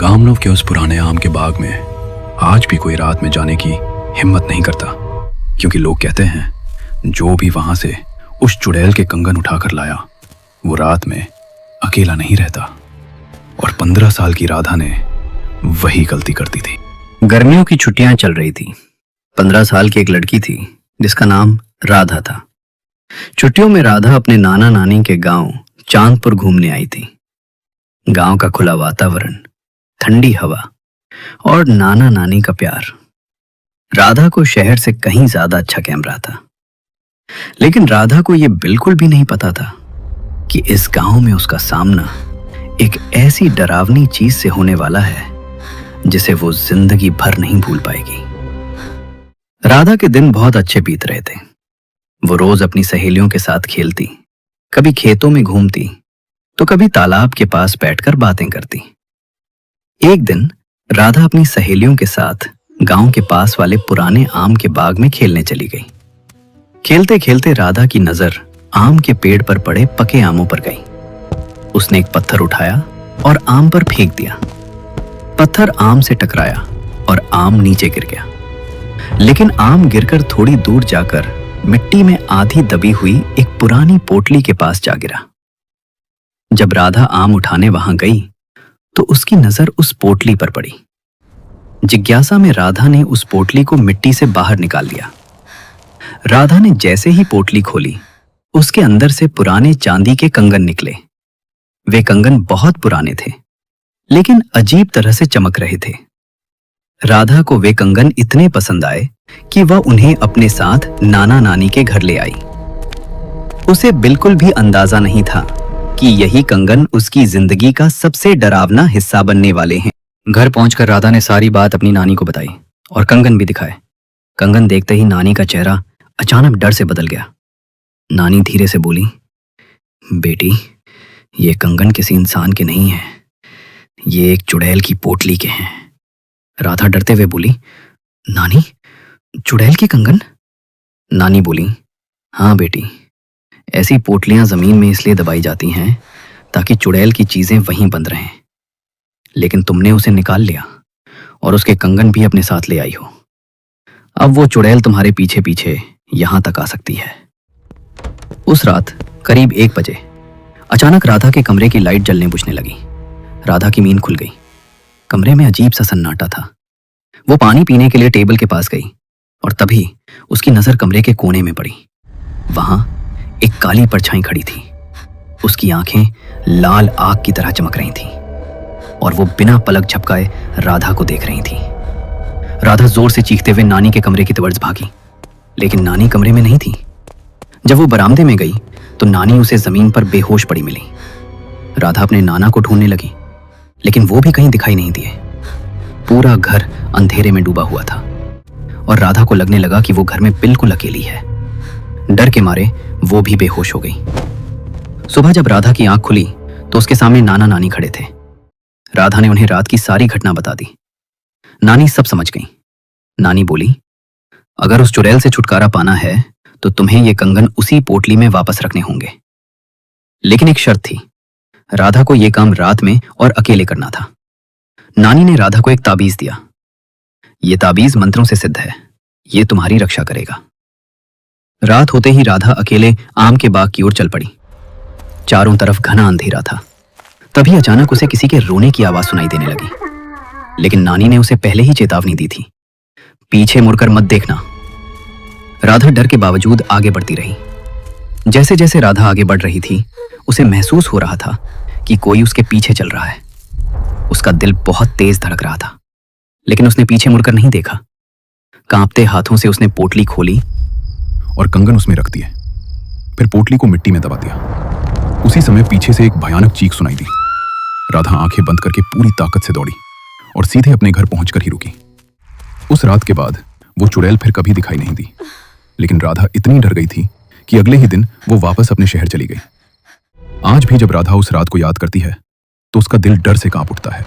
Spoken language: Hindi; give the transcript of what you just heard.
कामनों के उस पुराने आम के बाग में आज भी कोई रात में जाने की हिम्मत नहीं करता, क्योंकि लोग कहते हैं जो भी वहां से उस चुड़ैल के कंगन उठाकर लाया वो रात में अकेला नहीं रहता। और 15 साल की राधा ने वही गलती कर दी थी। गर्मियों की छुट्टियां चल रही थी। 15 साल की एक लड़की थी जिसका नाम राधा था। छुट्टियों में राधा अपने नाना नानी के गांव चांदपुर घूमने आई थी। गांव का खुला वातावरण, ठंडी हवा और नाना नानी का प्यार राधा को शहर से कहीं ज्यादा अच्छा कैम रहा था। लेकिन राधा को यह बिल्कुल भी नहीं पता था कि इस गांव में उसका सामना एक ऐसी डरावनी चीज से होने वाला है जिसे वो जिंदगी भर नहीं भूल पाएगी। राधा के दिन बहुत अच्छे बीत रहे थे। वो रोज अपनी सहेलियों के साथ खेलती, कभी खेतों में घूमती तो कभी तालाब के पास बैठकर बातें करती। एक दिन राधा अपनी सहेलियों के साथ गांव के पास वाले पुराने आम के बाग में खेलने चली गई। खेलते खेलते राधा की नजर आम के पेड़ पर पड़े पके आमों पर गई। उसने एक पत्थर उठाया और आम पर फेंक दिया। पत्थर आम से टकराया और आम नीचे गिर गया। लेकिन आम गिरकर थोड़ी दूर जाकर मिट्टी में आधी दबी हुई एक पुरानी पोटली के पास जा गिरा। जब राधा आम उठाने वहां गई तो उसकी नजर उस पोटली पर पड़ी। जिज्ञासा में राधा ने उस पोटली को मिट्टी से बाहर निकाल लिया। राधा ने जैसे ही पोटली खोली, उसके अंदर से पुराने चांदी के कंगन निकले। वे कंगन बहुत पुराने थे, लेकिन अजीब तरह से चमक रहे थे। राधा को वे कंगन इतने पसंद आए कि वह उन्हें अपने साथ नाना नानी के घर ले आई। उसे बिल्कुल भी अंदाजा नहीं था कि यही कंगन उसकी जिंदगी का सबसे डरावना हिस्सा बनने वाले हैं। घर पहुंचकर राधा ने सारी बात अपनी नानी को बताई और कंगन भी दिखाए। कंगन देखते ही नानी का चेहरा अचानक डर से बदल गया। नानी धीरे से बोली, बेटी, ये कंगन किसी इंसान के नहीं है, ये एक चुड़ैल की पोटली के हैं। राधा डरते हुए बोली, नानी, चुड़ैल के कंगन? नानी बोली, हाँ बेटी, ऐसी पोटलियां जमीन में इसलिए दबाई जाती हैं ताकि चुड़ैल की चीजें वहीं बंद रहें। लेकिन तुमने उसे निकाल लिया और उसके कंगन भी अपने साथ ले आई हो। अब वो चुड़ैल तुम्हारे पीछे पीछे यहां तक आ सकती है। उस रात करीब 1 बजे अचानक राधा के कमरे की लाइट जलने बुझने लगी। राधा की नींद खुल गई। कमरे में अजीब सा सन्नाटा था। वो पानी पीने के लिए टेबल के पास गई और तभी उसकी नजर कमरे के कोने में पड़ी। वहां एक काली परछाई खड़ी थी। उसकी आंखें लाल आग की तरह चमक रही थीं और वो बिना पलक झपकाए राधा को देख रही थी। राधा जोर से चीखते हुए नानी के कमरे की तरफ भागी, लेकिन नानी कमरे में नहीं थी। जब वो बरामदे में गई तो नानी उसे जमीन पर बेहोश पड़ी मिली। राधा अपने नाना को ढूंढने लगी, लेकिन वो भी कहीं दिखाई नहीं दिए। पूरा घर अंधेरे में डूबा हुआ था और राधा को लगने लगा कि वो घर में बिल्कुल अकेली है। डर के मारे वो भी बेहोश हो गई। सुबह जब राधा की आंख खुली तो उसके सामने नाना नानी खड़े थे। राधा ने उन्हें रात की सारी घटना बता दी। नानी सब समझ गई। नानी बोली, अगर उस चुड़ैल से छुटकारा पाना है तो तुम्हें ये कंगन उसी पोटली में वापस रखने होंगे। लेकिन एक शर्त थी, राधा को यह काम रात में और अकेले करना था। नानी ने राधा को एक ताबीज दिया। यह ताबीज मंत्रों से सिद्ध है, यह तुम्हारी रक्षा करेगा। रात होते ही राधा अकेले आम के बाग की ओर चल पड़ी। चारों तरफ घना अंधेरा था। तभी अचानक उसे किसी के रोने की आवाज सुनाई देने लगी। लेकिन नानी ने उसे पहले ही चेतावनी दी थी, पीछे मुड़कर मत देखना। राधा डर के बावजूद आगे बढ़ती रही। जैसे जैसे राधा आगे बढ़ रही थी, उसे महसूस हो रहा था कि कोई उसके पीछे चल रहा है। उसका दिल बहुत तेज धड़क रहा था, लेकिन उसने पीछे मुड़कर नहीं देखा। कांपते हाथों से उसने पोटली खोली और कंगन उसमें रख दिए। फिर पोटली को मिट्टी में दबा दिया। उसी समय पीछे से एक भयानक चीख सुनाई दी। राधा आंखें बंद करके पूरी ताकत से दौड़ी और सीधे अपने घर पहुंचकर ही रुकी। उस रात के बाद वो चुड़ैल फिर कभी दिखाई नहीं दी। लेकिन राधा इतनी डर गई थी कि अगले ही दिन वो वापस अपने शहर चली गई। आज भी जब राधा उस रात को याद करती है तो उसका दिल डर से कांप उठता है।